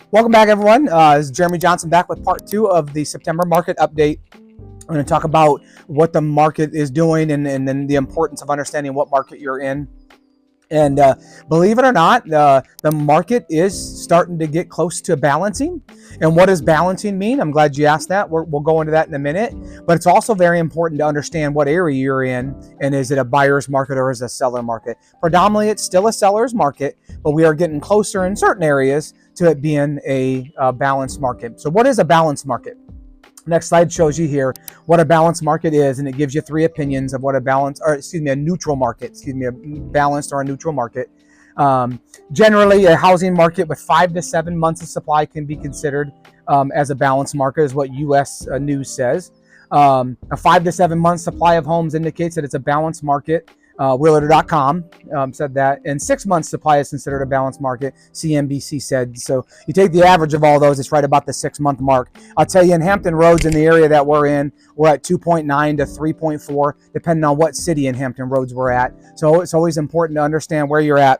Welcome back, everyone. This is Jeremy Johnson back with part 2 of the September market update. I'm going to talk about what the market is doing and then the importance of understanding what market you're in. And believe it or not, the market is starting to get close to balancing. And what does balancing mean? I'm glad you asked that. We'll go into that in a minute. But it's also very important to understand what area you're in, and is it a buyer's market or is it a seller market? Predominantly, it's still a seller's market, but we are getting closer in certain areas to it being a balanced market. So what is a balanced market? Next slide shows you here what a balanced market is, and it gives you 3 opinions of what a neutral market, a balanced or a neutral market. Generally, a housing market with 5 to 7 months of supply can be considered as a balanced market, is what U.S. News says. A 5 to 7 months supply of homes indicates that it's a balanced market. Realtor.com said that, and 6 months supply is considered a balanced market, CNBC said. So you take the average of all those, it's right about the 6-month mark. I'll tell you, in Hampton Roads, in the area that we're in, we're at 2.9 to 3.4, depending on what city in Hampton Roads we're at. So it's always important to understand where you're at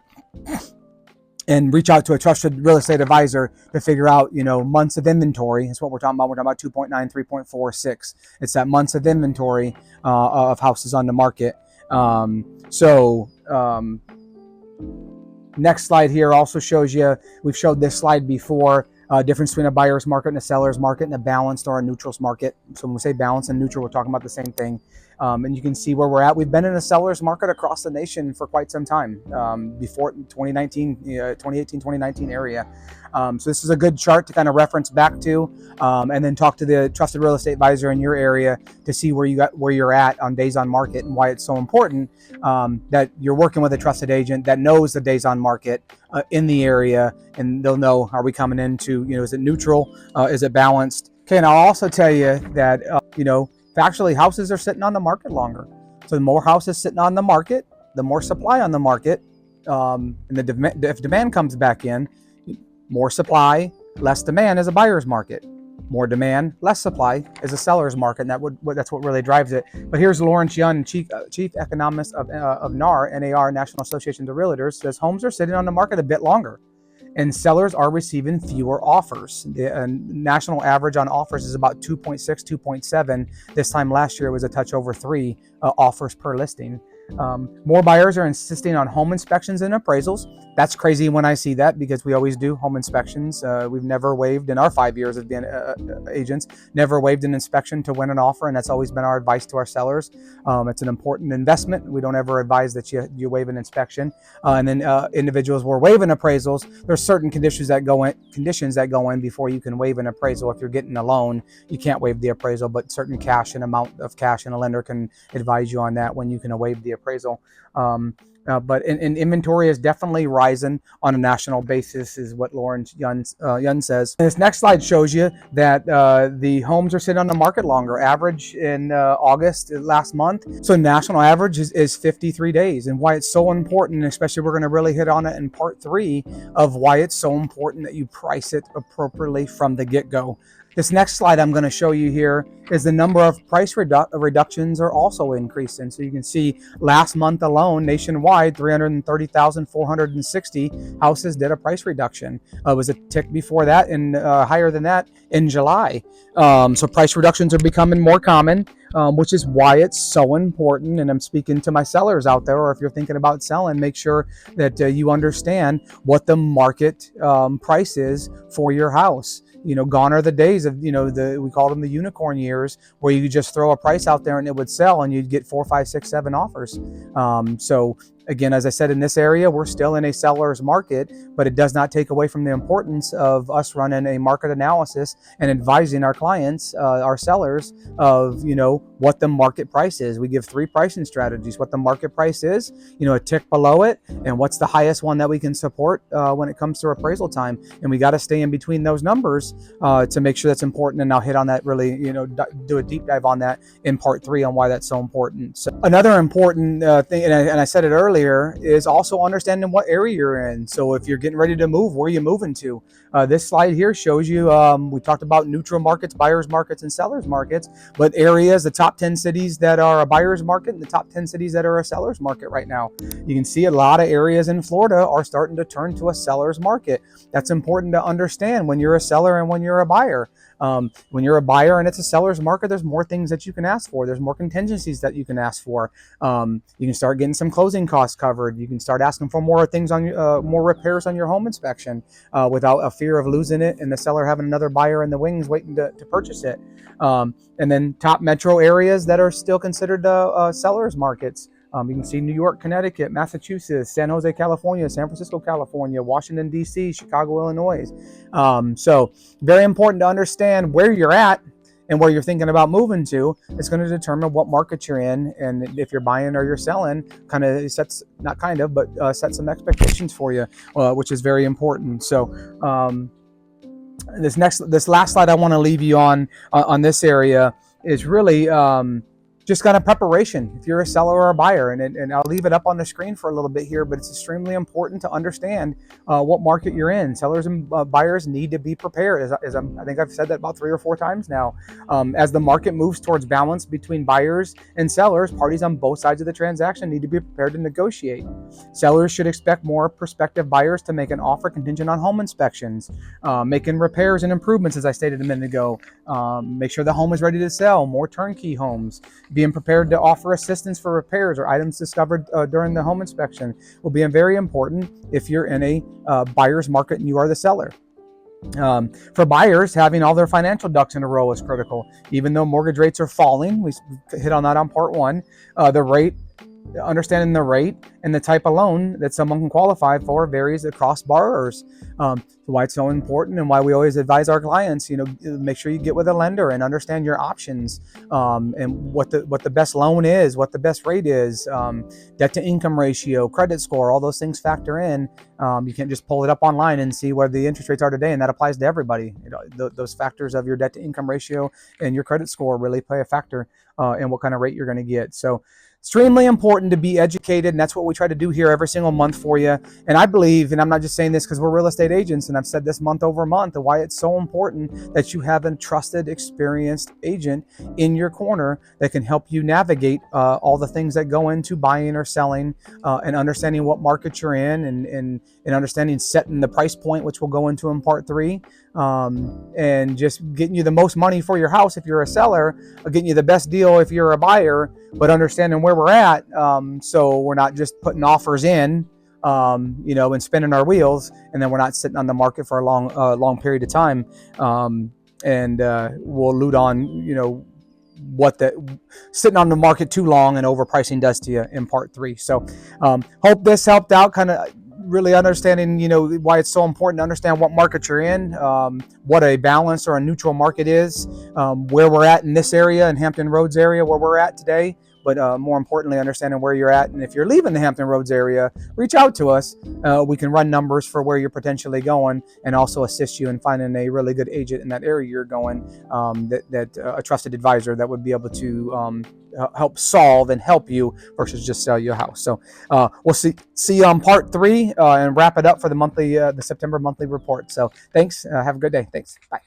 and reach out to a trusted real estate advisor to figure out, months of inventory. That's what we're talking about. We're talking about 2.9, 3.4, 6. It's that months of inventory of houses on the market. Next slide here also shows you, we've showed this slide before, difference between a buyer's market and a seller's market and a balanced or a neutral's market. So when we say balanced and neutral, we're talking about the same thing. And you can see where we're at. We've been in a seller's market across the nation for quite some time, before 2018, 2019 area. So this is a good chart to kind of reference back to, and then talk to the trusted real estate advisor in your area to see where you're at on days on market, and why it's so important that you're working with a trusted agent that knows the days on market in the area, and they'll know, are we coming into, is it neutral? Is it balanced? Okay, and I'll also tell you that, factually, houses are sitting on the market longer. So the more houses sitting on the market, the more supply on the market, and if demand comes back in, more supply, less demand is a buyer's market. More demand, less supply is a seller's market, and that's what really drives it. But here's Lawrence Young, chief economist of NAR, National Association of Realtors, says homes are sitting on the market a bit longer, and sellers are receiving fewer offers. The national average on offers is about 2.6, 2.7. This time last year it was a touch over 3 offers per listing. More buyers are insisting on home inspections and appraisals. That's crazy when I see that, because we always do home inspections. We've never waived, in our 5 years of being agents, never waived an inspection to win an offer, and that's always been our advice to our sellers. It's an important investment. We don't ever advise that you waive an inspection. And then individuals were waiving appraisals. There's certain conditions that go in before you can waive an appraisal. If you're getting a loan, you can't waive the appraisal, but certain amount of cash, and a lender can advise you on that when you can waive the appraisal. But inventory is definitely rising on a national basis, is what Lawrence Young says. And this next slide shows you that the homes are sitting on the market longer. Average in August last month. So national average is 53 days, and why it's so important, especially we're going to really hit on it in part 3 of why it's so important that you price it appropriately from the get-go. This next slide I'm going to show you here is the number of price reductions are also increasing. So you can see last month alone, nationwide, 330,460 houses did a price reduction. It was a tick before that, and higher than that in July. So price reductions are becoming more common, which is why it's so important. And I'm speaking to my sellers out there, or if you're thinking about selling, make sure that you understand what the market price is for your house. Gone are the days of, we called them the unicorn years, where you could just throw a price out there and it would sell and you'd get 4, 5, 6, 7 offers. So again, as I said, in this area, we're still in a seller's market, but it does not take away from the importance of us running a market analysis and advising our clients, our sellers, of, what the market price is. We give 3 pricing strategies: what the market price is, a tick below it, and what's the highest one that we can support when it comes to appraisal time. And we got to stay in between those numbers to make sure that's important. And I'll hit on that really, do a deep dive on that in part 3 on why that's so important. So another important thing, and I said it earlier, is also understanding what area you're in. So if you're getting ready to move, where are you moving to? This slide here shows you, we talked about neutral markets, buyers markets, and sellers markets, but areas, the top 10 cities that are a buyer's market and the top 10 cities that are a seller's market right now. You can see a lot of areas in Florida are starting to turn to a seller's market. That's important to understand when you're a seller and when you're a buyer. When you're a buyer and it's a seller's market, there's more things that you can ask for. There's more contingencies that you can ask for. You can start getting some closing costs covered. You can start asking for more things on more repairs on your home inspection without a fear of losing it and the seller having another buyer in the wings waiting to purchase it. And then top metro areas that are still considered sellers markets. You can see New York, Connecticut, Massachusetts, San Jose, California, San Francisco, California, Washington, D.C., Chicago, Illinois. So very important to understand where you're at and where you're thinking about moving to. It's going to determine what market you're in, and if you're buying or you're selling, set some expectations for you, which is very important. So this last slide I want to leave you on this area is really just kind of preparation if you're a seller or a buyer, and I'll leave it up on the screen for a little bit here, but it's extremely important to understand what market you're in. Sellers and buyers need to be prepared. I think I've said that about 3 or 4 times now. As the market moves towards balance between buyers and sellers, parties on both sides of the transaction need to be prepared to negotiate. Sellers should expect more prospective buyers to make an offer contingent on home inspections, making repairs and improvements, as I stated a minute ago. Make sure the home is ready to sell, more turnkey homes. Being prepared to offer assistance for repairs or items discovered during the home inspection will be very important if you're in a buyer's market and you are the seller. For buyers, having all their financial ducks in a row is critical. Even though mortgage rates are falling, we hit on that on part 1, understanding the rate and the type of loan that someone can qualify for varies across borrowers. Why it's so important and why we always advise our clients, make sure you get with a lender and understand your options, and what the best loan is, what the best rate is, debt to income ratio, credit score, all those things factor in. You can't just pull it up online and see where the interest rates are today, and that applies to everybody. Those factors of your debt to income ratio and your credit score really play a factor in what kind of rate you're going to get. So extremely important to be educated, and that's what we try to do here every single month for you. And I believe, and I'm not just saying this because we're real estate agents, and I've said this month over month, and why it's so important that you have a trusted, experienced agent in your corner that can help you navigate all the things that go into buying or selling, and understanding what market you're in, and understanding setting the price point, which we'll go into in part 3, and just getting you the most money for your house if you're a seller, or getting you the best deal if you're a buyer, but understanding where we're at, so we're not just putting offers in, and spinning our wheels, and then we're not sitting on the market for a long period of time, and we'll allude on, what sitting on the market too long and overpricing does to you in part 3. So hope this helped out, kind of really understanding, why it's so important to understand what market you're in, what a balanced or a neutral market is, where we're at in this area, in Hampton Roads area where we're at today, but more importantly, understanding where you're at. And if you're leaving the Hampton Roads area, reach out to us. We can run numbers for where you're potentially going, and also assist you in finding a really good agent in that area you're going, a trusted advisor that would be able to help solve and help you versus just sell your house. So we'll see you on part 3 and wrap it up for the September monthly report. So thanks. Have a good day. Thanks. Bye.